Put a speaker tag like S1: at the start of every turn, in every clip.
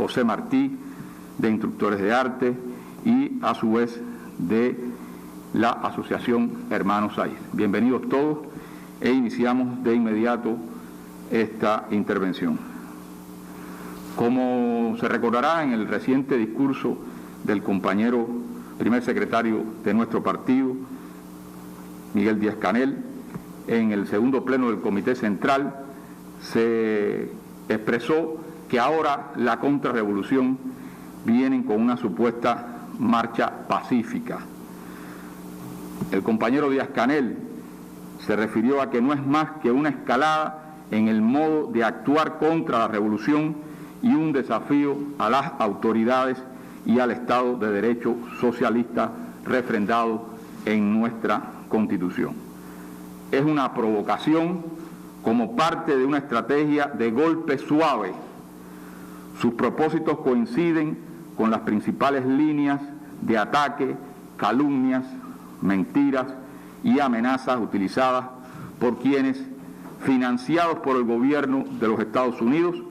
S1: José Martí, de Instructores de Arte, y a su vez de la Asociación Hermanos Sáiz. Bienvenidos todos e iniciamos de inmediato esta intervención. Como se recordará en el reciente discurso del compañero primer secretario de nuestro partido, Miguel Díaz-Canel, en el segundo pleno del Comité Central, se expresó que ahora la contrarrevolución viene con una supuesta marcha pacífica. El compañero Díaz-Canel se refirió a que no es más que una escalada en el modo de actuar contra la revolución y un desafío a las autoridades y al Estado de Derecho socialista refrendado en nuestra Constitución. Es una provocación como parte de una estrategia de golpe suave. Sus propósitos coinciden con las principales líneas de ataque, calumnias, mentiras y amenazas utilizadas por quienes, financiados por el gobierno de los Estados Unidos,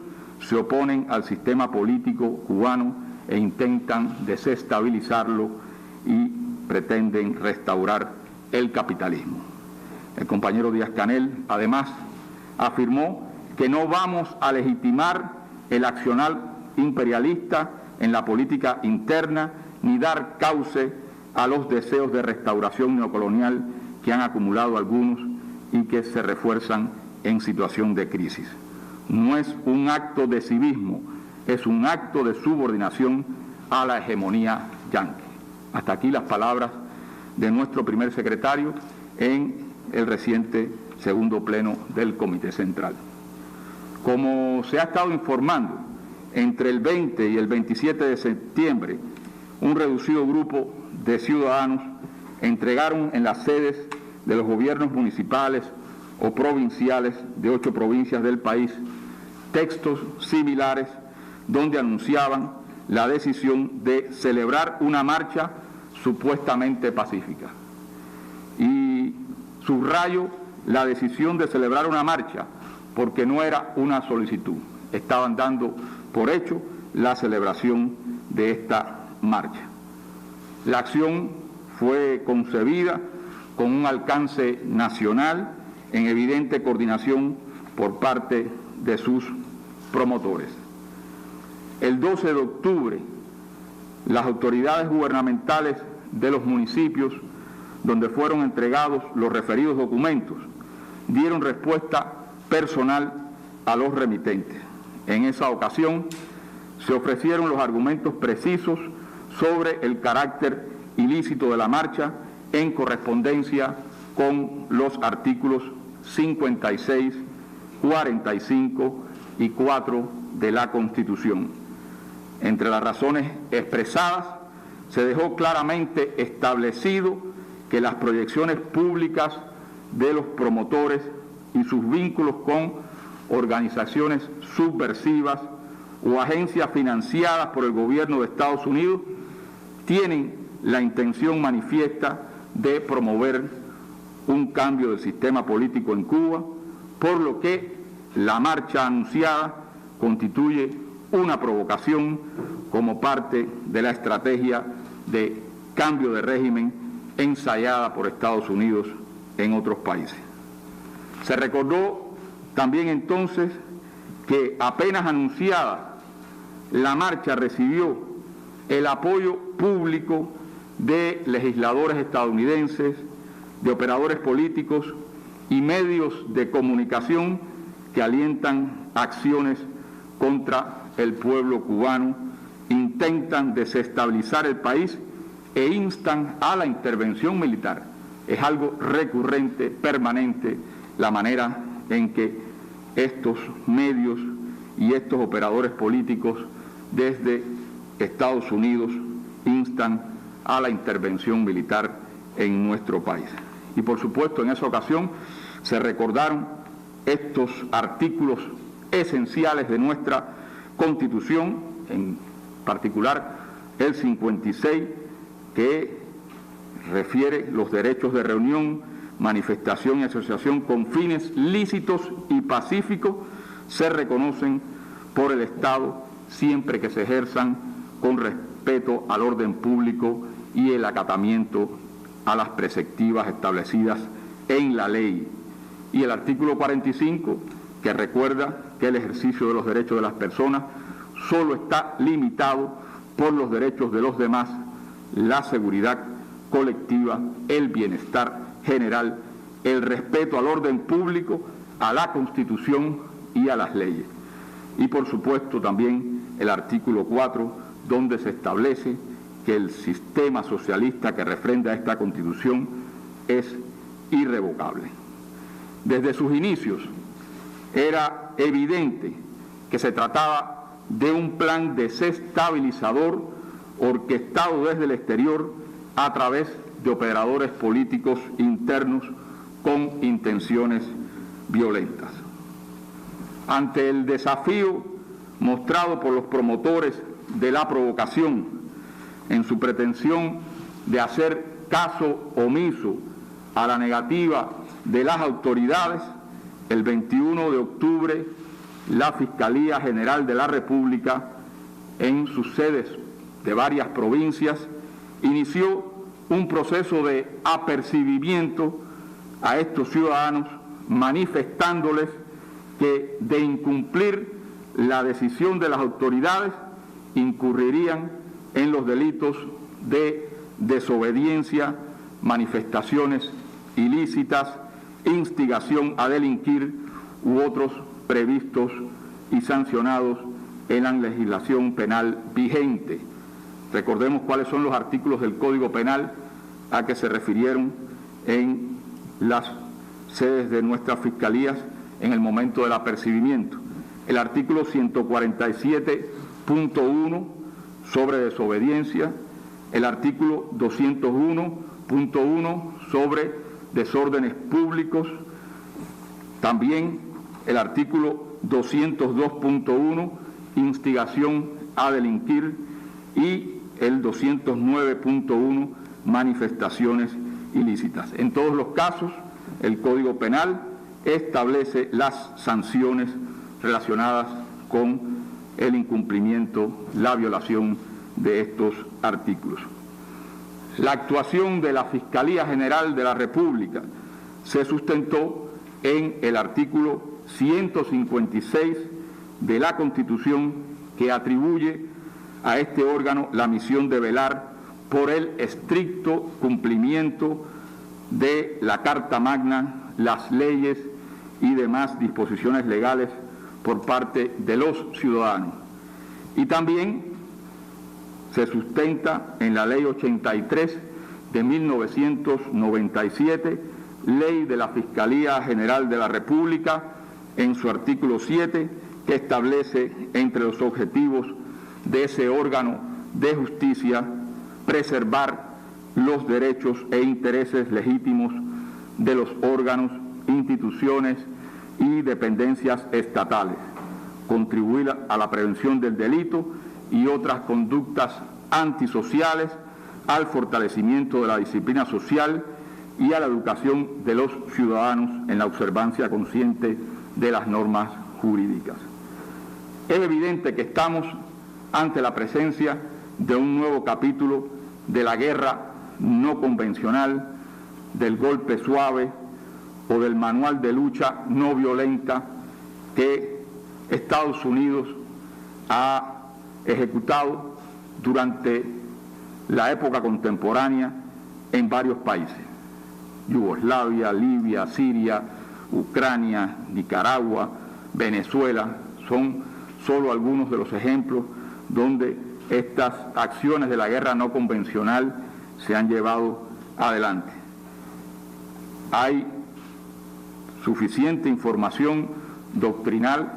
S1: se oponen al sistema político cubano e intentan desestabilizarlo y pretenden restaurar el capitalismo. El compañero Díaz-Canel, además, afirmó que no vamos a legitimar el accionar imperialista en la política interna ni dar cauce a los deseos de restauración neocolonial que han acumulado algunos y que se refuerzan en situación de crisis. No es un acto de civismo, es un acto de subordinación a la hegemonía yanqui. Hasta aquí las palabras de nuestro primer secretario en el reciente segundo pleno del Comité Central. Como se ha estado informando, entre el 20 y el 27 de septiembre, un reducido grupo de ciudadanos entregaron en las sedes de los gobiernos municipales o provinciales de 8 provincias del país textos similares donde anunciaban la decisión de celebrar una marcha supuestamente pacífica. Y subrayo la decisión de celebrar una marcha porque no era una solicitud, estaban dando por hecho la celebración de esta marcha. La acción fue concebida con un alcance nacional en evidente coordinación por parte de sus promotores. El 12 de octubre, las autoridades gubernamentales de los municipios donde fueron entregados los referidos documentos dieron respuesta personal a los remitentes. En esa ocasión se ofrecieron los argumentos precisos sobre el carácter ilícito de la marcha en correspondencia con los artículos 56, 45 y 4 de la Constitución. Entre las razones expresadas se dejó claramente establecido que las proyecciones públicas de los promotores y sus vínculos con organizaciones subversivas o agencias financiadas por el gobierno de Estados Unidos tienen la intención manifiesta de promover un cambio del sistema político en Cuba, por lo que la marcha anunciada constituye una provocación como parte de la estrategia de cambio de régimen ensayada por Estados Unidos en otros países. Se recordó también entonces que apenas anunciada la marcha recibió el apoyo público de legisladores estadounidenses, de operadores políticos y medios de comunicación que alientan acciones contra el pueblo cubano, intentan desestabilizar el país e instan a la intervención militar. Es algo recurrente, permanente, la manera en que estos medios y estos operadores políticos desde Estados Unidos instan a la intervención militar en nuestro país. Y por supuesto, en esa ocasión se recordaron estos artículos esenciales de nuestra Constitución, en particular el 56, que refiere los derechos de reunión, manifestación y asociación con fines lícitos y pacíficos, se reconocen por el Estado siempre que se ejerzan con respeto al orden público y el acatamiento a las preceptivas establecidas en la ley. Y el artículo 45, que recuerda que el ejercicio de los derechos de las personas solo está limitado por los derechos de los demás, la seguridad colectiva, el bienestar general, el respeto al orden público, a la Constitución y a las leyes. Y por supuesto también el artículo 4, donde se establece que el sistema socialista que refrenda esta Constitución es irrevocable. Desde sus inicios era evidente que se trataba de un plan desestabilizador orquestado desde el exterior a través de operadores políticos internos con intenciones violentas. Ante el desafío mostrado por los promotores de la provocación en su pretensión de hacer caso omiso a la negativa de las autoridades, el 21 de octubre la Fiscalía General de la República, en sus sedes de varias provincias, inició un proceso de apercibimiento a estos ciudadanos, manifestándoles que de incumplir la decisión de las autoridades incurrirían en los delitos de desobediencia, manifestaciones ilícitas, instigación a delinquir u otros previstos y sancionados en la legislación penal vigente. Recordemos cuáles son los artículos del Código Penal a que se refirieron en las sedes de nuestras fiscalías en el momento del apercibimiento. El artículo 147.1 sobre desobediencia, el artículo 201.1 sobre desórdenes públicos, también el artículo 202.1 instigación a delinquir y el 209.1 manifestaciones ilícitas. En todos los casos, el Código Penal establece las sanciones relacionadas con el incumplimiento, la violación de estos artículos. La actuación de la Fiscalía General de la República se sustentó en el artículo 156 de la Constitución, que atribuye a este órgano la misión de velar por el estricto cumplimiento de la Carta Magna, las leyes y demás disposiciones legales por parte de los ciudadanos. Y también se sustenta en la Ley 83 de 1997, Ley de la Fiscalía General de la República, en su artículo 7, que establece entre los objetivos de ese órgano de justicia preservar los derechos e intereses legítimos de los órganos, instituciones y dependencias estatales, contribuir a la prevención del delito y otras conductas antisociales, al fortalecimiento de la disciplina social y a la educación de los ciudadanos en la observancia consciente de las normas jurídicas. Es evidente que estamos ante la presencia de un nuevo capítulo de la guerra no convencional, del golpe suave o del manual de lucha no violenta que Estados Unidos ha ejecutado durante la época contemporánea en varios países: Yugoslavia, Libia, Siria, Ucrania, Nicaragua, Venezuela. Son solo algunos de los ejemplos donde estas acciones de la guerra no convencional se han llevado adelante. Hay suficiente información doctrinal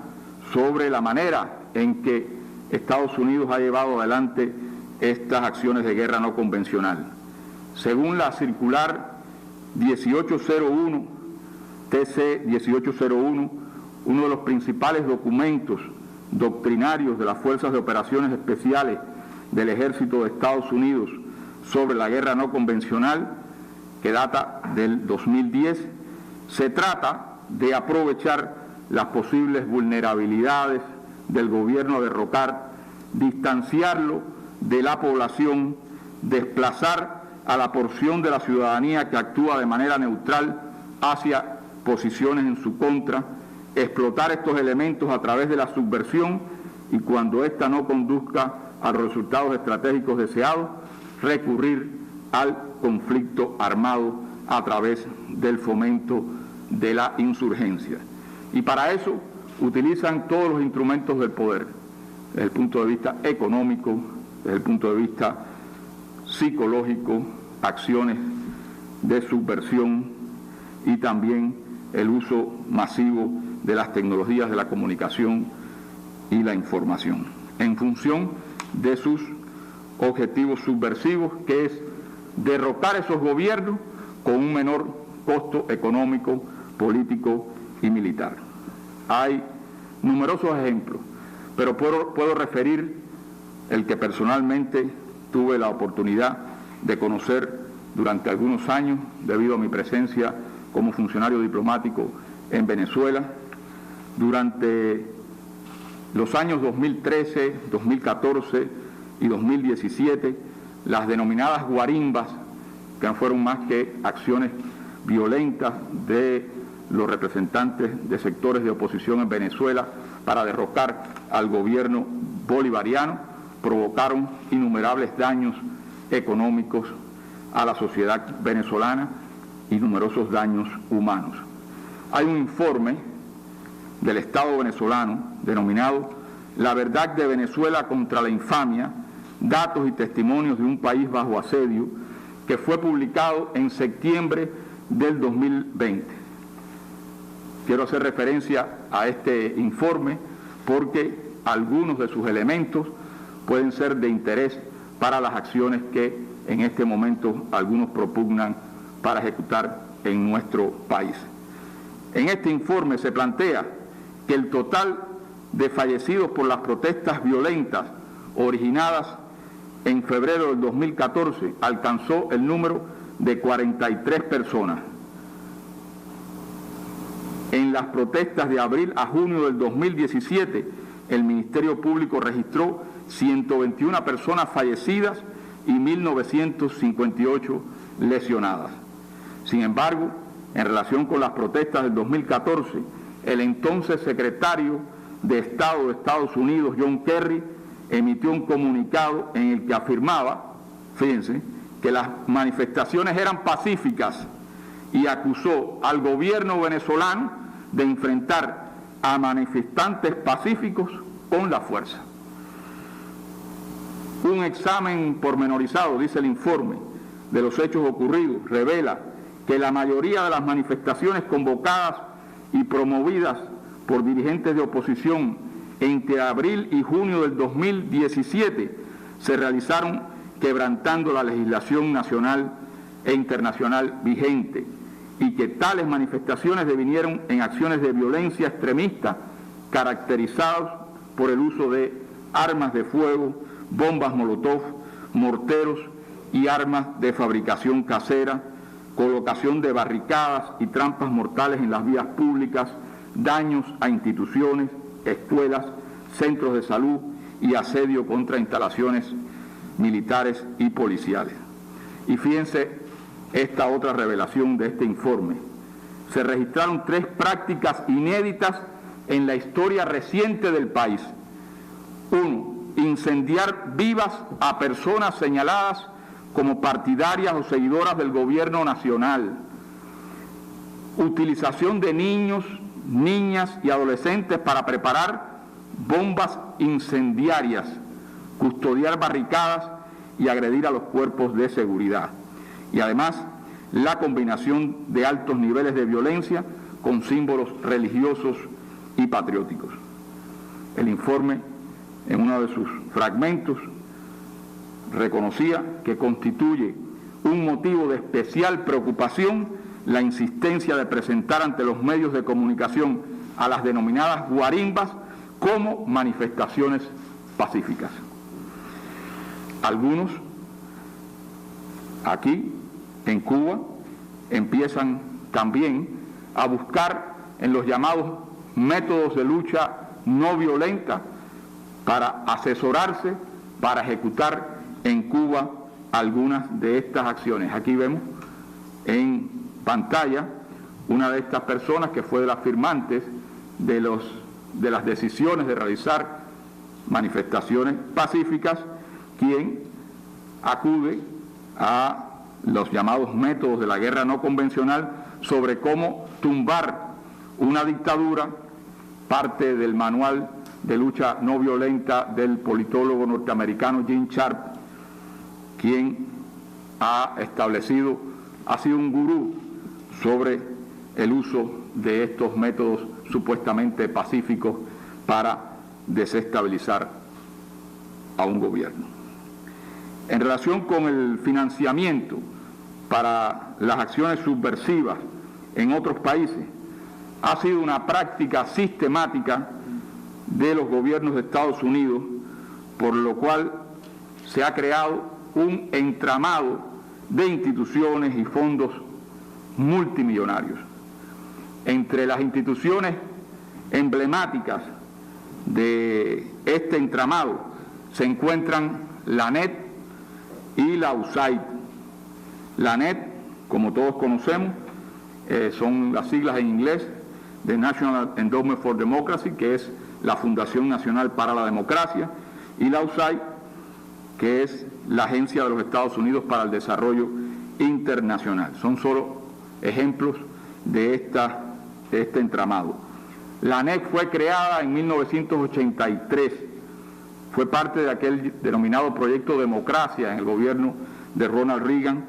S1: sobre la manera en que Estados Unidos ha llevado adelante estas acciones de guerra no convencional. Según la circular 1801, TC 1801, uno de los principales documentos doctrinarios de las Fuerzas de Operaciones Especiales del Ejército de Estados Unidos sobre la guerra no convencional, que data del 2010, se trata de aprovechar las posibles vulnerabilidades del gobierno a derrocar distanciarlo de la población, desplazar a la porción de la ciudadanía que actúa de manera neutral hacia posiciones en su contra, explotar estos elementos a través de la subversión y cuando ésta no conduzca a los resultados estratégicos deseados, recurrir al conflicto armado a través del fomento de la insurgencia. Y para eso utilizan todos los instrumentos del poder, desde el punto de vista económico, desde el punto de vista psicológico, acciones de subversión y también el uso masivo de las tecnologías de la comunicación y la información, en función de sus objetivos subversivos, que es derrocar esos gobiernos con un menor costo económico, político y militar. Hay numerosos ejemplos, pero puedo referir el que personalmente tuve la oportunidad de conocer durante algunos años, debido a mi presencia como funcionario diplomático en Venezuela. Durante los años 2013, 2014 y 2017, las denominadas guarimbas, que no fueron más que acciones violentas de los representantes de sectores de oposición en Venezuela para derrocar al gobierno bolivariano, provocaron innumerables daños económicos a la sociedad venezolana y numerosos daños humanos. Hay un informe del Estado venezolano denominado La verdad de Venezuela contra la infamia, datos y testimonios de un país bajo asedio, que fue publicado en septiembre del 2020. Quiero hacer referencia a este informe porque algunos de sus elementos pueden ser de interés para las acciones que en este momento algunos propugnan para ejecutar en nuestro país. En este informe se plantea que el total de fallecidos por las protestas violentas originadas en febrero del 2014 alcanzó el número de 43 personas. En las protestas de abril a junio del 2017, el Ministerio Público registró 121 personas fallecidas y 1.958 lesionadas. Sin embargo, en relación con las protestas del 2014, el entonces secretario de Estado de Estados Unidos, John Kerry, emitió un comunicado en el que afirmaba, fíjense, que las manifestaciones eran pacíficas y acusó al gobierno venezolano de enfrentar a manifestantes pacíficos con la fuerza. Un examen pormenorizado, dice el informe, de los hechos ocurridos revela que la mayoría de las manifestaciones convocadas y promovidas por dirigentes de oposición entre abril y junio del 2017 se realizaron quebrantando la legislación nacional e internacional vigente y que tales manifestaciones devinieron en acciones de violencia extremista caracterizadas por el uso de armas de fuego, bombas molotov, morteros y armas de fabricación casera, colocación de barricadas y trampas mortales en las vías públicas, daños a instituciones, escuelas, centros de salud y asedio contra instalaciones militares y policiales. Y fíjense esta otra revelación de este informe. Se registraron 3 prácticas inéditas en la historia reciente del país. 1. Incendiar vivas a personas señaladas como partidarias o seguidoras del gobierno nacional. Utilización de niños, niñas y adolescentes para preparar bombas incendiarias, custodiar barricadas y agredir a los cuerpos de seguridad. Y además, la combinación de altos niveles de violencia con símbolos religiosos y patrióticos. El informe, en uno de sus fragmentos, reconocía que constituye un motivo de especial preocupación la insistencia de presentar ante los medios de comunicación a las denominadas guarimbas como manifestaciones pacíficas. Algunos aquí en Cuba empiezan también a buscar en los llamados métodos de lucha no violenta para asesorarse, para ejecutar en Cuba algunas de estas acciones. Aquí vemos en pantalla una de estas personas que fue de las firmantes de las decisiones de realizar manifestaciones pacíficas, quien acude a los llamados métodos de la guerra no convencional sobre cómo tumbar una dictadura, parte del manual de lucha no violenta del politólogo norteamericano Gene Sharp, quien ha sido un gurú sobre el uso de estos métodos supuestamente pacíficos para desestabilizar a un gobierno. En relación con el financiamiento para las acciones subversivas en otros países, ha sido una práctica sistemática de los gobiernos de Estados Unidos, por lo cual se ha creado un entramado de instituciones y fondos multimillonarios. Entre las instituciones emblemáticas de este entramado se encuentran la ANET y la USAID. La ANET, como todos conocemos, son las siglas en inglés de National Endowment for Democracy, que es la Fundación Nacional para la Democracia, y la USAID, que es la Agencia de los Estados Unidos para el Desarrollo Internacional. Son solo ejemplos de este entramado. La ANET fue creada en 1983, fue parte de aquel denominado Proyecto Democracia en el gobierno de Ronald Reagan,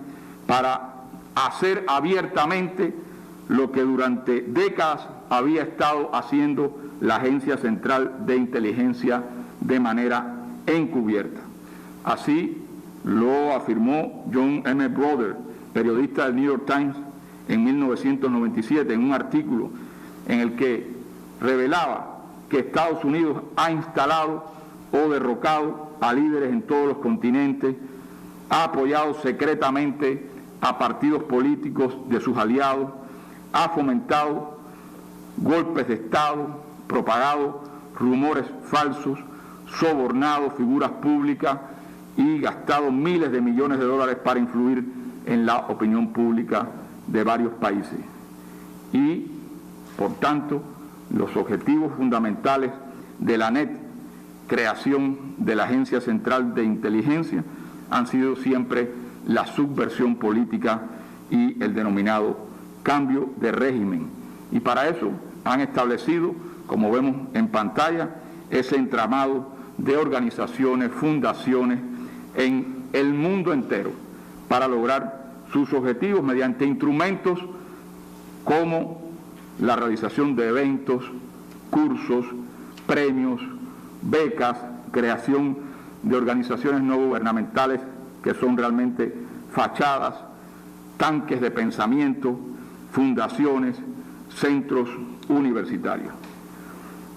S1: para hacer abiertamente lo que durante décadas había estado haciendo la Agencia Central de Inteligencia de manera encubierta. Así lo afirmó John M. Brother, periodista del New York Times, en 1997, en un artículo en el que revelaba que Estados Unidos ha instalado o derrocado a líderes en todos los continentes, ha apoyado secretamente a partidos políticos de sus aliados, ha fomentado golpes de Estado, propagado rumores falsos, sobornado figuras públicas y gastado miles de millones de dólares para influir en la opinión pública de varios países. Y, por tanto, los objetivos fundamentales de la ANET, creación de la Agencia Central de Inteligencia, han sido siempre la subversión política y el denominado cambio de régimen. Y para eso han establecido, como vemos en pantalla, ese entramado de organizaciones, fundaciones en el mundo entero para lograr sus objetivos mediante instrumentos como la realización de eventos, cursos, premios, becas, creación de organizaciones no gubernamentales que son realmente fachadas, tanques de pensamiento, fundaciones, centros universitarios.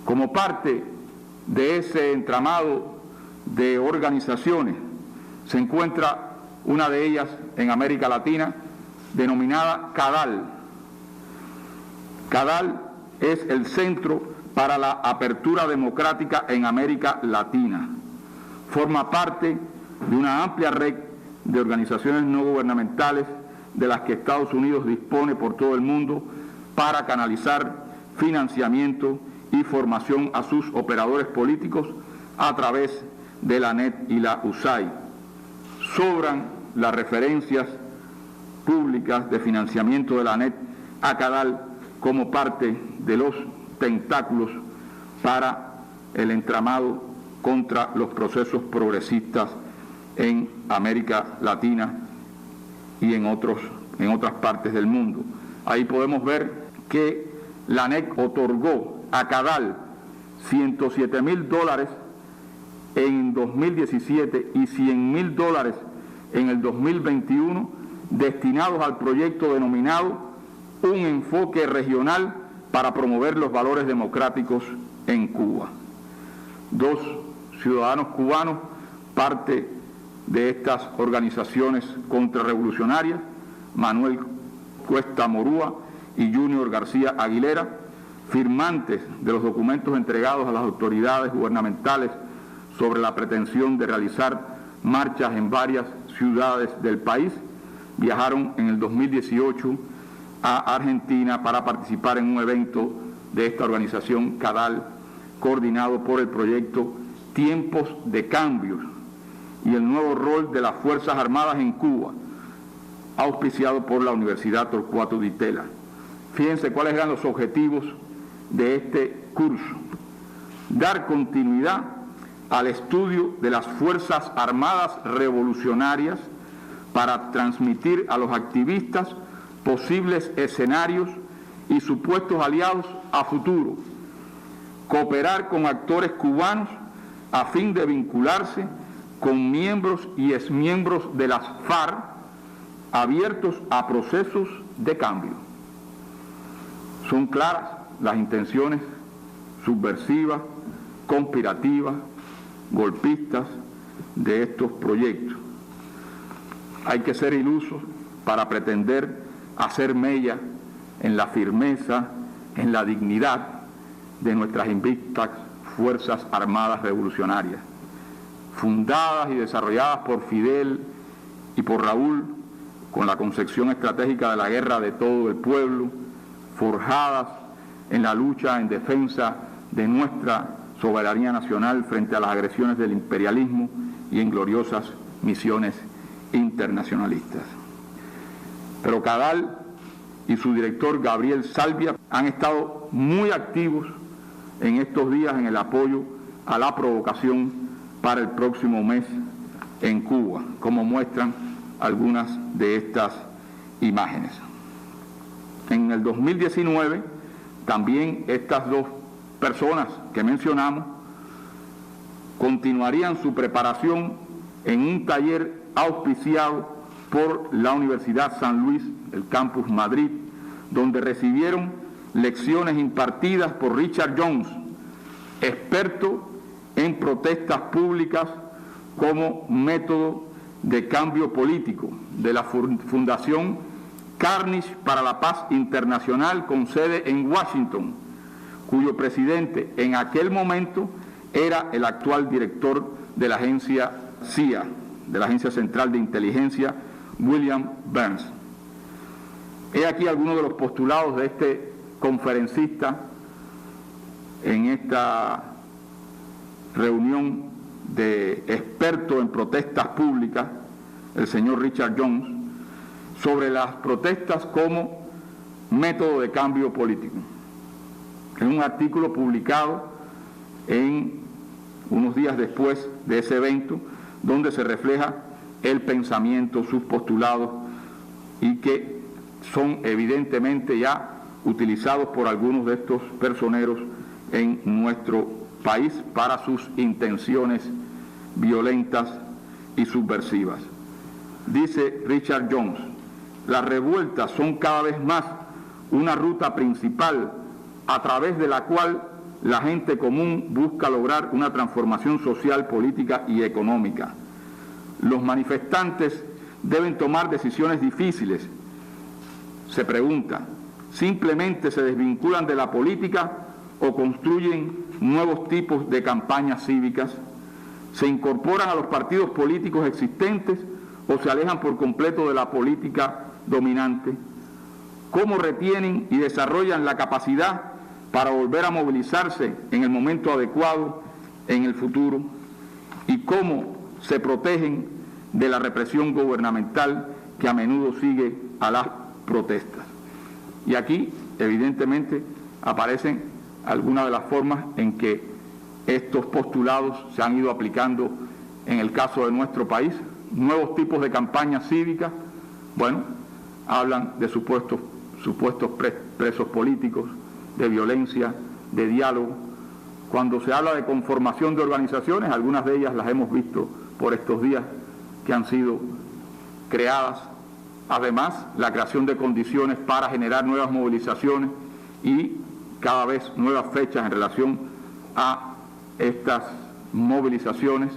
S1: Como parte de ese entramado de organizaciones se encuentra una de ellas en América Latina, denominada CADAL. CADAL es el Centro para la Apertura Democrática en América Latina. Forma parte de una amplia red de organizaciones no gubernamentales de las que Estados Unidos dispone por todo el mundo para canalizar financiamiento y formación a sus operadores políticos a través de la ANET y la USAID. Sobran las referencias públicas de financiamiento de la ANET a CADAL como parte de los tentáculos para el entramado contra los procesos progresistas en América Latina y en otras partes del mundo. Ahí podemos ver que la ANET otorgó a CADAL $107,000 en 2017 y $100,000 en el 2021 destinados al proyecto denominado Un enfoque regional para promover los valores democráticos en Cuba. 2 ciudadanos cubanos, parte de estas organizaciones contrarrevolucionarias, Manuel Cuesta Morúa y Junior García Aguilera, firmantes de los documentos entregados a las autoridades gubernamentales sobre la pretensión de realizar marchas en varias ciudades del país. Viajaron en el 2018 a Argentina para participar en un evento de esta organización CADAL, coordinado por el proyecto Tiempos de Cambios y el nuevo rol de las Fuerzas Armadas en Cuba, auspiciado por la Universidad Torcuato Di Tella. Fíjense cuáles eran los objetivos de este curso: dar continuidad al estudio de las Fuerzas Armadas revolucionarias para transmitir a los activistas posibles escenarios y supuestos aliados a futuro, cooperar con actores cubanos a fin de vincularse con miembros y exmiembros de las FARC abiertos a procesos de cambio. Son claras las intenciones subversivas, conspirativas, golpistas de estos proyectos. Hay que ser ilusos para pretender hacer mella en la firmeza, en la dignidad de nuestras invictas Fuerzas Armadas Revolucionarias, fundadas y desarrolladas por Fidel y por Raúl con la concepción estratégica de la guerra de todo el pueblo, forjadas en la lucha en defensa de nuestra soberanía nacional frente a las agresiones del imperialismo y en gloriosas misiones internacionalistas. Pero CADAL y su director Gabriel Salvia han estado muy activos en estos días en el apoyo a la provocación para el próximo mes en Cuba, como muestran algunas de estas imágenes. En el 2019, también estas dos personas que mencionamos continuarían su preparación en un taller auspiciado por la Universidad San Luis, el Campus Madrid, donde recibieron lecciones impartidas por Richard Jones, experto en protestas públicas como método de cambio político, de la Fundación Carnegie para la Paz Internacional con sede en Washington, cuyo presidente en aquel momento era el actual director de la agencia CIA, de la Agencia Central de Inteligencia, William Burns. He aquí algunos de los postulados de este conferencista en esta reunión de expertos en protestas públicas, el señor Richard Jones, sobre las protestas como método de cambio político. En un artículo publicado unos días después de ese evento, donde se refleja el pensamiento, sus postulados, y que son evidentemente ya utilizados por algunos de estos personeros en nuestro país para sus intenciones violentas y subversivas. Dice Richard Jones: las revueltas son cada vez más una ruta principal a través de la cual la gente común busca lograr una transformación social, política y económica. Los manifestantes deben tomar decisiones difíciles. Se pregunta, ¿simplemente se desvinculan de la política o construyen nuevos tipos de campañas cívicas? ¿Se incorporan a los partidos políticos existentes o se alejan por completo de la política dominante? ¿Cómo retienen y desarrollan la capacidad para volver a movilizarse en el momento adecuado en el futuro? ¿Y cómo se protegen de la represión gubernamental que a menudo sigue a las protestas? Y aquí, evidentemente, aparecen algunas de las formas en que estos postulados se han ido aplicando en el caso de nuestro país. Nuevos tipos de campañas cívicas, bueno, hablan de supuestos presos políticos, de violencia, de diálogo. Cuando se habla de conformación de organizaciones, algunas de ellas las hemos visto por estos días que han sido creadas. Además, la creación de condiciones para generar nuevas movilizaciones y cada vez nuevas fechas en relación a estas movilizaciones.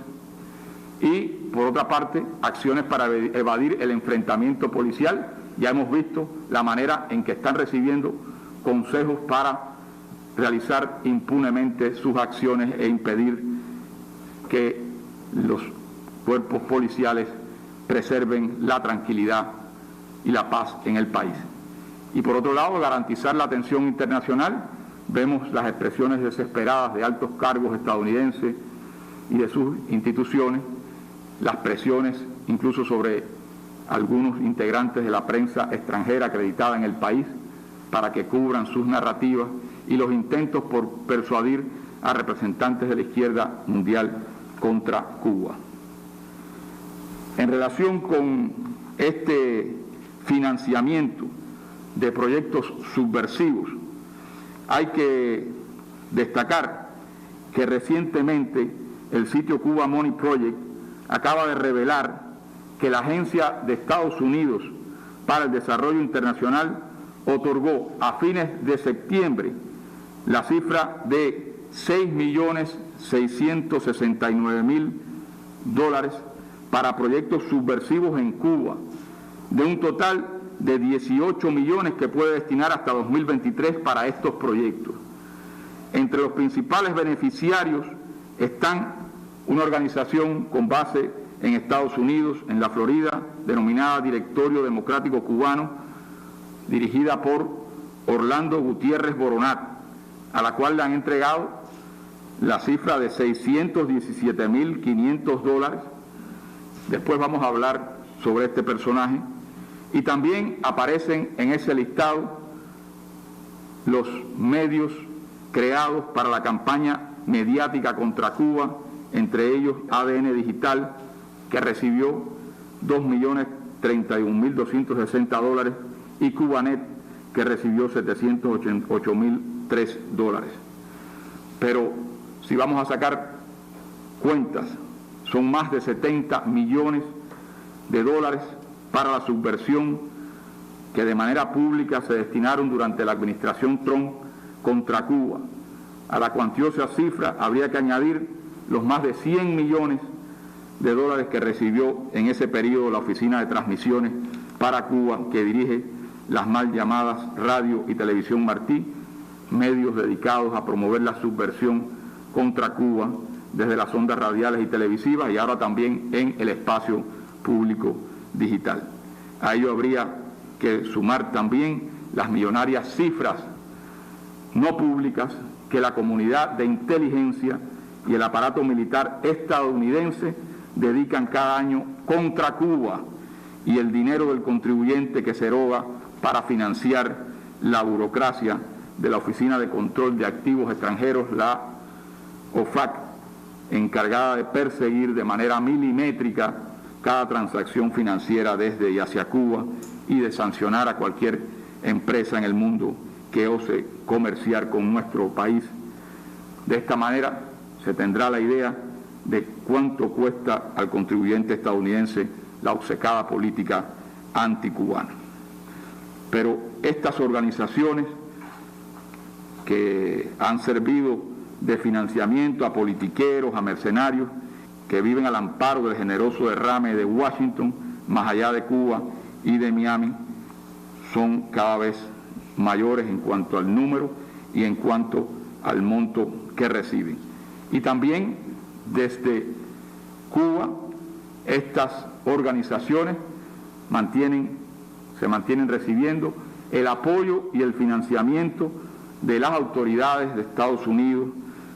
S1: Y, por otra parte, acciones para evadir el enfrentamiento policial. Ya hemos visto la manera en que están recibiendo consejos para realizar impunemente sus acciones e impedir que los cuerpos policiales preserven la tranquilidad y la paz en el país. Y por otro lado, garantizar la atención internacional. Vemos las expresiones desesperadas de altos cargos estadounidenses y de sus instituciones, las presiones incluso sobre algunos integrantes de la prensa extranjera acreditada en el país para que cubran sus narrativas y los intentos por persuadir a representantes de la izquierda mundial contra Cuba. En relación con este financiamiento de proyectos subversivos, hay que destacar que recientemente el sitio Cuba Money Project acaba de revelar que la Agencia de Estados Unidos para el Desarrollo Internacional otorgó a fines de septiembre la cifra de $6.669.000 para proyectos subversivos en Cuba, de un total de 18 millones que puede destinar hasta 2023 para estos proyectos. Entre los principales beneficiarios están una organización con base en Estados Unidos, en la Florida, denominada Directorio Democrático Cubano, dirigida por Orlando Gutiérrez Boronat, a la cual le han entregado la cifra de $617.500. Después vamos a hablar sobre este personaje. Y también aparecen en ese listado los medios creados para la campaña mediática contra Cuba, entre ellos ADN Digital, que recibió $2.031.260, y Cubanet, que recibió $788.003. Pero si vamos a sacar cuentas, son más de 70 millones de dólares para la subversión que de manera pública se destinaron durante la administración Trump contra Cuba. A la cuantiosa cifra habría que añadir los más de 100 millones de dólares que recibió en ese periodo la Oficina de Transmisiones para Cuba, que dirige las mal llamadas Radio y Televisión Martí, medios dedicados a promover la subversión contra Cuba desde las ondas radiales y televisivas y ahora también en el espacio público digital. A ello habría que sumar también las millonarias cifras no públicas que la comunidad de inteligencia y el aparato militar estadounidense dedican cada año contra Cuba y el dinero del contribuyente que se eroga para financiar la burocracia de la Oficina de Control de Activos Extranjeros, la OFAC, encargada de perseguir de manera milimétrica cada transacción financiera desde y hacia Cuba y de sancionar a cualquier empresa en el mundo que ose comerciar con nuestro país. De esta manera se tendrá la idea de cuánto cuesta al contribuyente estadounidense la obcecada política anticubana. Pero estas organizaciones que han servido de financiamiento a politiqueros, a mercenarios, que viven al amparo del generoso derrame de Washington, más allá de Cuba y de Miami, son cada vez mayores en cuanto al número y en cuanto al monto que reciben. Y también desde Cuba, estas organizaciones se mantienen recibiendo el apoyo y el financiamiento de las autoridades de Estados Unidos,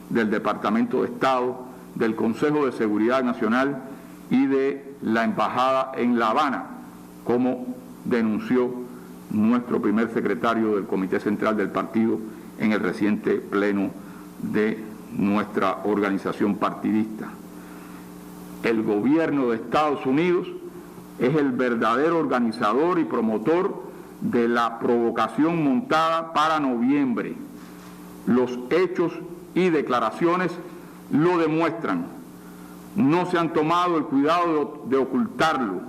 S1: del Departamento de Estado, del Consejo de Seguridad Nacional y de la Embajada en La Habana, como denunció nuestro primer secretario del Comité Central del Partido en el reciente pleno de nuestra organización partidista. El gobierno de Estados Unidos es el verdadero organizador y promotor de la provocación montada para noviembre. Los hechos y declaraciones lo demuestran. No se han tomado el cuidado de ocultarlo.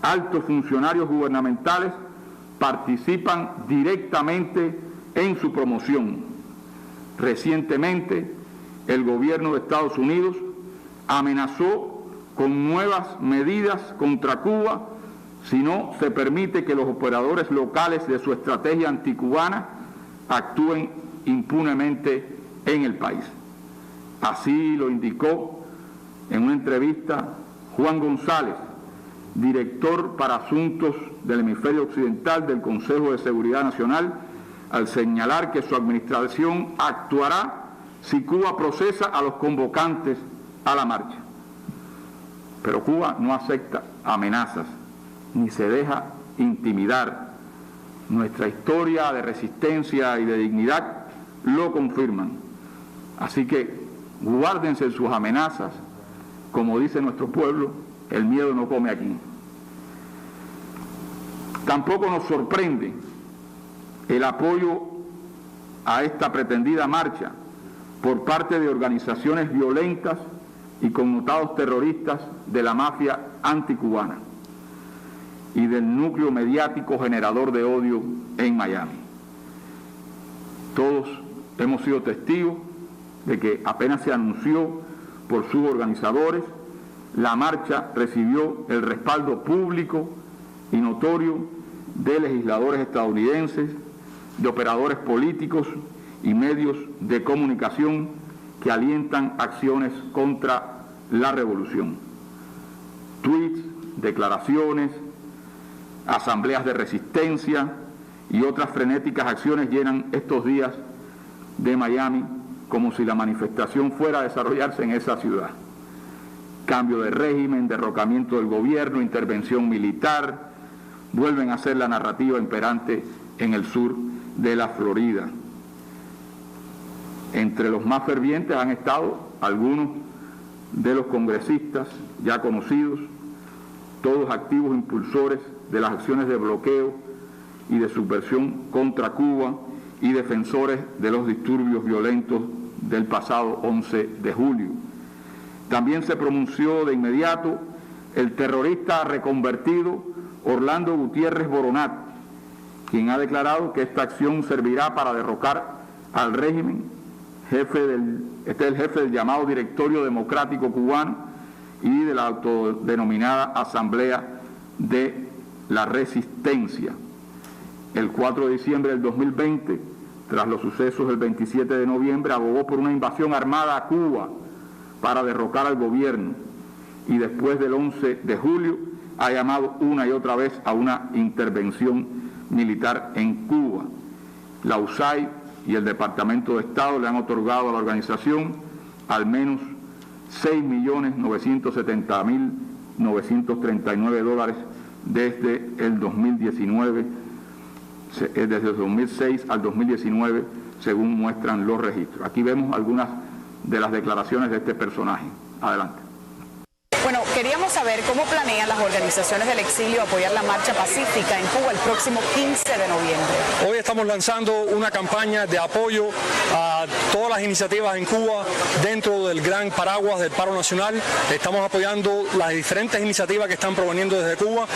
S1: Altos funcionarios gubernamentales participan directamente en su promoción. Recientemente, el gobierno de Estados Unidos amenazó con nuevas medidas contra Cuba si no se permite que los operadores locales de su estrategia anticubana actúen impunemente en el país. Así lo indicó En una entrevista, Juan González, director para Asuntos del Hemisferio Occidental del Consejo de Seguridad Nacional, al señalar que su administración actuará si Cuba procesa a los convocantes a la marcha. Pero Cuba no acepta amenazas ni se deja intimidar. Nuestra historia de resistencia y de dignidad lo confirman. Así que guárdense sus amenazas. Como dice nuestro pueblo, el miedo no come aquí. Tampoco nos sorprende el apoyo a esta pretendida marcha por parte de organizaciones violentas y connotados terroristas de la mafia anticubana y del núcleo mediático generador de odio en Miami. Todos hemos sido testigos de que apenas se anunció por sus organizadores, la marcha recibió el respaldo público y notorio de legisladores estadounidenses, de operadores políticos y medios de comunicación que alientan acciones contra la revolución. Tweets, declaraciones, asambleas de resistencia y otras frenéticas acciones llenan estos días de Miami como si la manifestación fuera a desarrollarse en esa ciudad. Cambio de régimen, derrocamiento del gobierno, intervención militar, vuelven a ser la narrativa imperante en el sur de la Florida. Entre los más fervientes han estado algunos de los congresistas ya conocidos, todos activos impulsores de las acciones de bloqueo y de subversión contra Cuba y defensores de los disturbios violentos del pasado 11 de julio. También se pronunció de inmediato el terrorista reconvertido Orlando Gutiérrez Boronat, quien ha declarado que esta acción servirá para derrocar al régimen. Este es el jefe del llamado Directorio Democrático Cubano y de la autodenominada Asamblea de la Resistencia. El 4 de diciembre del 2020, tras los sucesos del 27 de noviembre, abogó por una invasión armada a Cuba para derrocar al gobierno y después del 11 de julio ha llamado una y otra vez a una intervención militar en Cuba. La USAID y el Departamento de Estado le han otorgado a la organización al menos $6.970.939 desde el 2019, desde el 2006 al 2019, según muestran los registros. Aquí vemos algunas de las declaraciones de este personaje. Adelante.
S2: Bueno, queríamos saber cómo planean las organizaciones del exilio apoyar la marcha pacífica en Cuba el próximo 15 de noviembre.
S3: Hoy estamos lanzando una campaña de apoyo a todas las iniciativas en Cuba dentro del gran paraguas del paro nacional. Estamos apoyando las diferentes iniciativas que están proveniendo desde Cuba.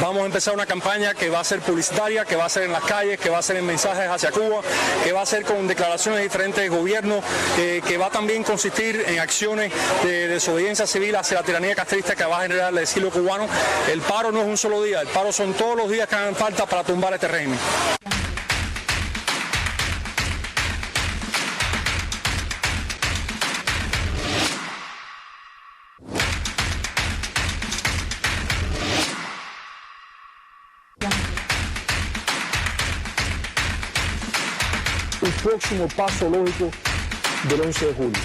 S3: Vamos a empezar una campaña que va a ser publicitaria, que va a ser en las calles, que va a ser en mensajes hacia Cuba, que va a ser con declaraciones de diferentes gobiernos, que va también a consistir en acciones de desobediencia civil hacia la tiranía castrista que va a generar el exilio cubano. El paro no es un solo día, el paro son todos los días que hagan falta para tumbar este régimen.
S4: El próximo paso lógico del 11 de julio,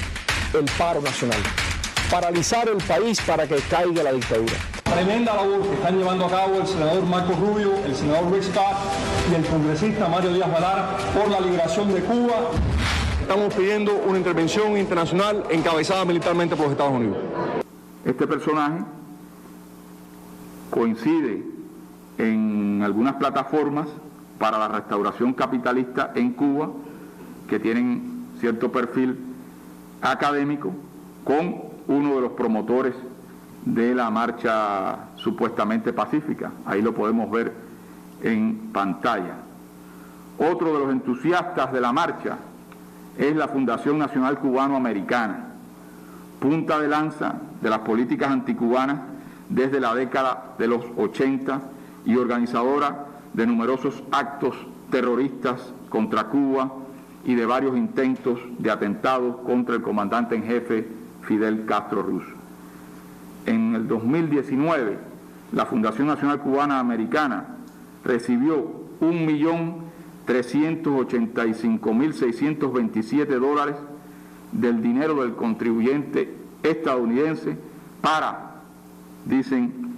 S4: el paro nacional. Paralizar el país para que caiga la dictadura.
S3: Tremenda labor que están llevando a cabo el senador Marco Rubio, el senador Rick Scott y el congresista Mario Díaz Valar por la liberación de Cuba. Estamos pidiendo una intervención internacional encabezada militarmente por los Estados Unidos.
S1: Este personaje coincide en algunas plataformas para la restauración capitalista en Cuba que tienen cierto perfil académico con uno de los promotores de la marcha supuestamente pacífica. Ahí lo podemos ver en pantalla. Otro de los entusiastas de la marcha es la Fundación Nacional Cubano-Americana, punta de lanza de las políticas anticubanas desde la década de los 80 y organizadora de numerosos actos terroristas contra Cuba y de varios intentos de atentados contra el comandante en jefe Fidel Castro Ruz. en el 2019 la Fundación Nacional Cubana Americana recibió $1.385.627 del dinero del contribuyente estadounidense para, dicen,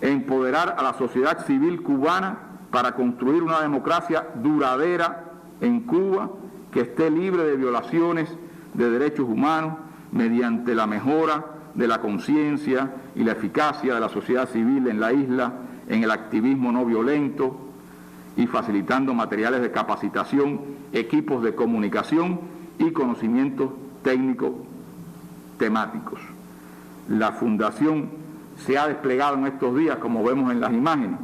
S1: empoderar a la sociedad civil cubana para construir una democracia duradera en Cuba que esté libre de violaciones de derechos humanos mediante la mejora de la conciencia y la eficacia de la sociedad civil en la isla, en el activismo no violento y facilitando materiales de capacitación, equipos de comunicación y conocimientos técnicos temáticos. La Fundación se ha desplegado en estos días, como vemos en las imágenes,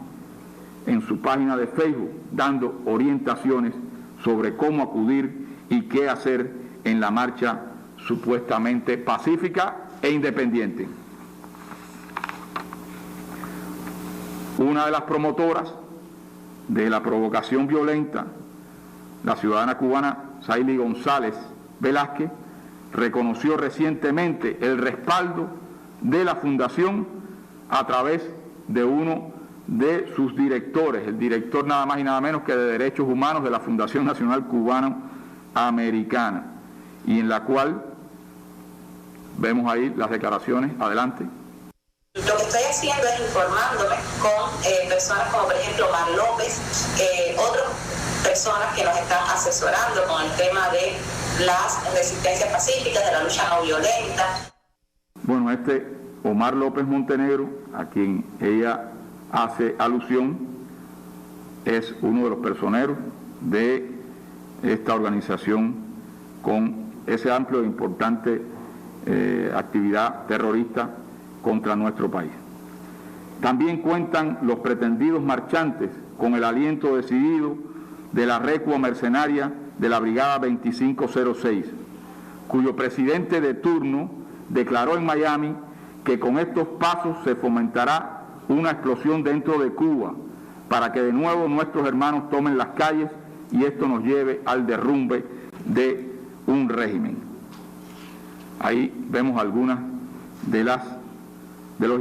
S1: en su página de Facebook, dando orientaciones sobre cómo acudir y qué hacer en la marcha supuestamente pacífica e independiente. Una de las promotoras de la provocación violenta, la ciudadana cubana Saily González Velázquez, reconoció recientemente el respaldo de la Fundación a través de uno de sus directores, el director nada más y nada menos que de Derechos Humanos de la Fundación Nacional Cubana Americana, y en la cual vemos ahí las declaraciones. Adelante.
S5: Lo que estoy haciendo es informándome con personas como por ejemplo Omar López, otras personas que nos están asesorando con el tema de las resistencias pacíficas, de la lucha no violenta.
S1: Bueno, Omar López Montenegro, a quien ella hace alusión, es uno de los personeros de esta organización con ese amplio e importante actividad terrorista contra nuestro país. También cuentan los pretendidos marchantes con el aliento decidido de la recua mercenaria de la Brigada 2506, cuyo presidente de turno declaró en Miami que con estos pasos se fomentará una explosión dentro de Cuba para que de nuevo nuestros hermanos tomen las calles y esto nos lleve al derrumbe de un régimen. Ahí vemos algunas de los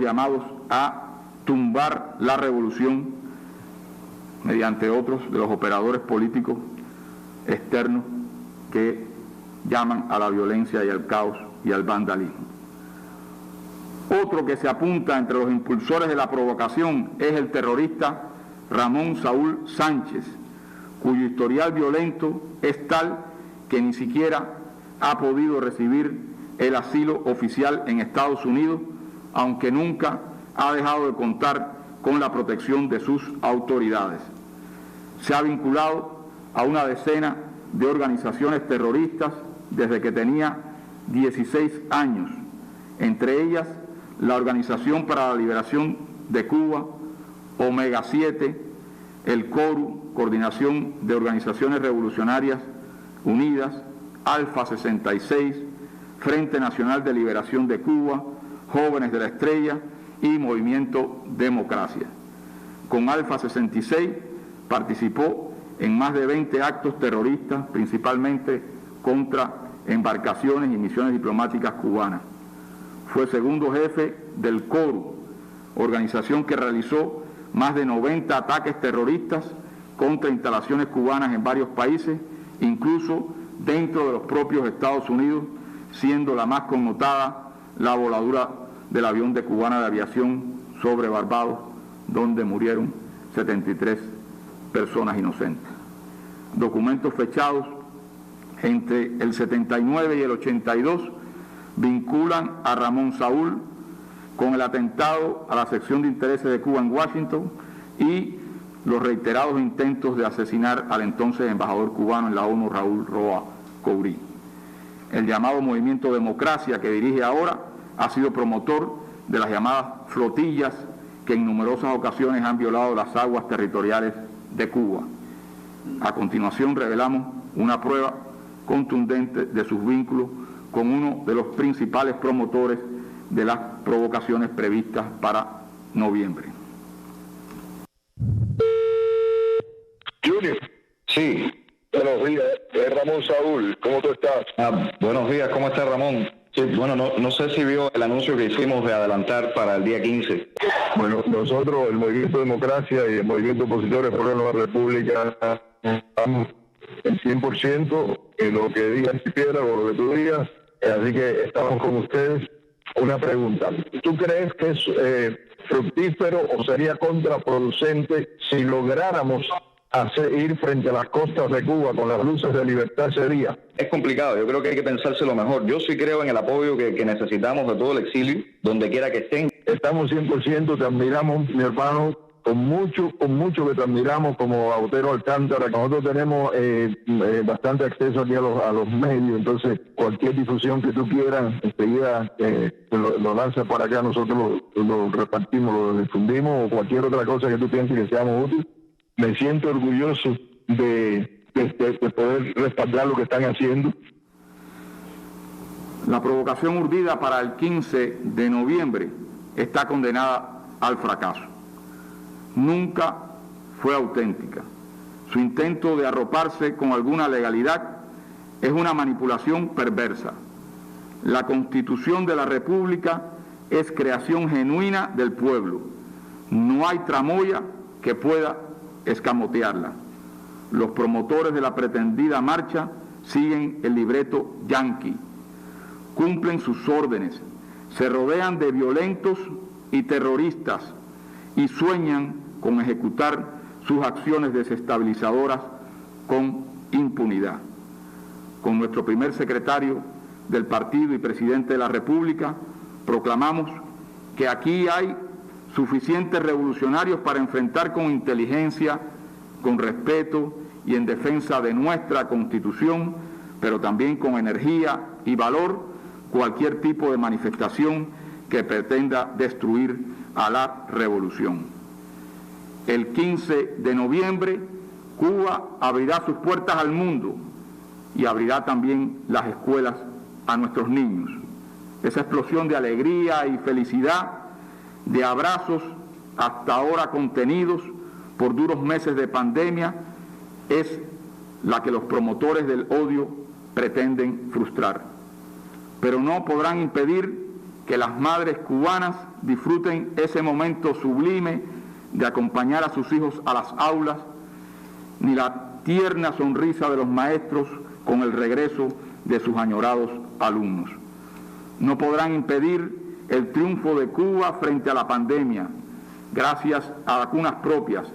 S1: llamados a tumbar la revolución mediante otros de los operadores políticos externos que llaman a la violencia y al caos y al vandalismo. Otro que se apunta entre los impulsores de la provocación es el terrorista Ramón Saúl Sánchez, cuyo historial violento es tal que ni siquiera ha podido recibir el asilo oficial en Estados Unidos, aunque nunca ha dejado de contar con la protección de sus autoridades. Se ha vinculado a una decena de organizaciones terroristas desde que tenía 16 años, entre ellas la Organización para la Liberación de Cuba, Omega 7, el CORU, Coordinación de Organizaciones Revolucionarias Unidas, Alfa 66, Frente Nacional de Liberación de Cuba, Jóvenes de la Estrella y Movimiento Democracia. Con Alfa 66 participó en más de 20 actos terroristas, principalmente contra embarcaciones y misiones diplomáticas cubanas. Fue segundo jefe del CORU, organización que realizó más de 90 ataques terroristas contra instalaciones cubanas en varios países, incluso dentro de los propios Estados Unidos, siendo la más connotada la voladura del avión de Cubana de Aviación sobre Barbados, donde murieron 73 personas inocentes. Documentos fechados entre el 79 y el 82 vinculan a Ramón Saúl con el atentado a la sección de intereses de Cuba en Washington y los reiterados intentos de asesinar al entonces embajador cubano en la ONU, Raúl Roa Courí. El llamado Movimiento Democracia, que dirige ahora, ha sido promotor de las llamadas flotillas que en numerosas ocasiones han violado las aguas territoriales de Cuba. A continuación revelamos una prueba contundente de sus vínculos con uno de los principales promotores de las provocaciones previstas para noviembre.
S6: Junior.
S7: Sí.
S6: Buenos días, es Ramón Saúl, ¿cómo tú estás?
S7: Buenos días, ¿cómo está Ramón?
S6: Sí, bueno, no sé si vio el anuncio que hicimos de adelantar para el día 15.
S7: Bueno, nosotros, el Movimiento Democracia y el Movimiento Opositores por la Nueva República, estamos el 100% en lo que diga Piedra o lo que tú digas, así que estamos con ustedes. Una pregunta, ¿tú crees que es fructífero o sería contraproducente si lográramos ir frente a las costas de Cuba con las luces de libertad ese día?
S6: Es complicado, yo creo que hay que pensárselo mejor. Yo sí creo en el apoyo que necesitamos de todo el exilio, donde quiera que estén.
S7: Estamos 100%, te admiramos, mi hermano, con mucho que te admiramos como Autero Alcántara. Nosotros tenemos bastante acceso aquí a los medios, entonces cualquier difusión que tú quieras, enseguida lo lanzas para acá, nosotros lo repartimos, lo difundimos, o cualquier otra cosa que tú pienses que seamos útiles. Me siento orgulloso de poder respaldar lo que están haciendo.
S1: La provocación urdida para el 15 de noviembre está condenada al fracaso. Nunca fue auténtica. Su intento de arroparse con alguna legalidad es una manipulación perversa. La Constitución de la República es creación genuina del pueblo. No hay tramoya que pueda escamotearla. Los promotores de la pretendida marcha siguen el libreto yanqui, cumplen sus órdenes, se rodean de violentos y terroristas y sueñan con ejecutar sus acciones desestabilizadoras con impunidad. Con nuestro primer secretario del partido y presidente de la República, proclamamos que aquí hay suficientes revolucionarios para enfrentar con inteligencia, con respeto y en defensa de nuestra Constitución, pero también con energía y valor, cualquier tipo de manifestación que pretenda destruir a la revolución. El 15 de noviembre, Cuba abrirá sus puertas al mundo y abrirá también las escuelas a nuestros niños. Esa explosión de alegría y felicidad, de abrazos hasta ahora contenidos por duros meses de pandemia, es la que los promotores del odio pretenden frustrar. Pero no podrán impedir que las madres cubanas disfruten ese momento sublime de acompañar a sus hijos a las aulas, ni la tierna sonrisa de los maestros con el regreso de sus añorados alumnos. No podrán impedir el triunfo de Cuba frente a la pandemia, gracias a vacunas propias,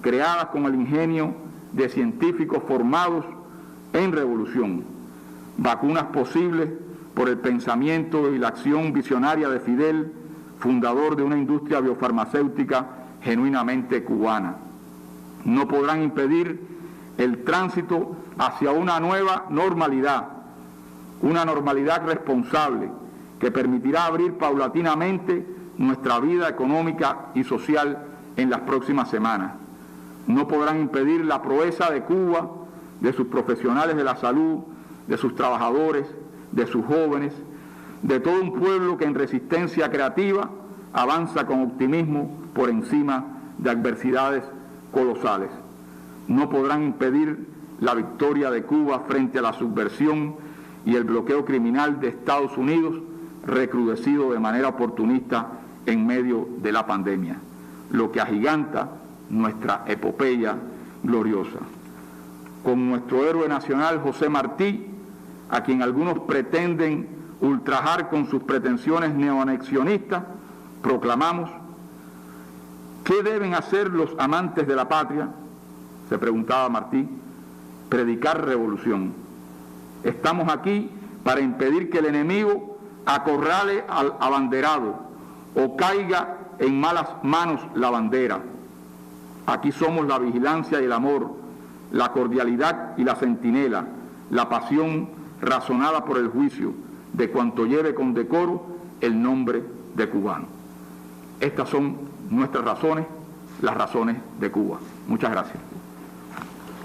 S1: creadas con el ingenio de científicos formados en revolución, vacunas posibles por el pensamiento y la acción visionaria de Fidel, fundador de una industria biofarmacéutica genuinamente cubana. No podrán impedir el tránsito hacia una nueva normalidad, una normalidad responsable que permitirá abrir paulatinamente nuestra vida económica y social en las próximas semanas. No podrán impedir la proeza de Cuba, de sus profesionales de la salud, de sus trabajadores, de sus jóvenes, de todo un pueblo que en resistencia creativa avanza con optimismo por encima de adversidades colosales. No podrán impedir la victoria de Cuba frente a la subversión y el bloqueo criminal de Estados Unidos, recrudecido de manera oportunista en medio de la pandemia, lo que agiganta nuestra epopeya gloriosa. Con nuestro héroe nacional José Martí, a quien algunos pretenden ultrajar con sus pretensiones neoanexionistas, proclamamos: ¿qué deben hacer los amantes de la patria?, se preguntaba Martí. Predicar revolución. Estamos aquí para impedir que el enemigo acorrale al abanderado o caiga en malas manos la bandera. Aquí somos la vigilancia y el amor, la cordialidad y la centinela, la pasión razonada por el juicio de cuanto lleve con decoro el nombre de cubano. Estas son nuestras razones, las razones de Cuba. Muchas gracias.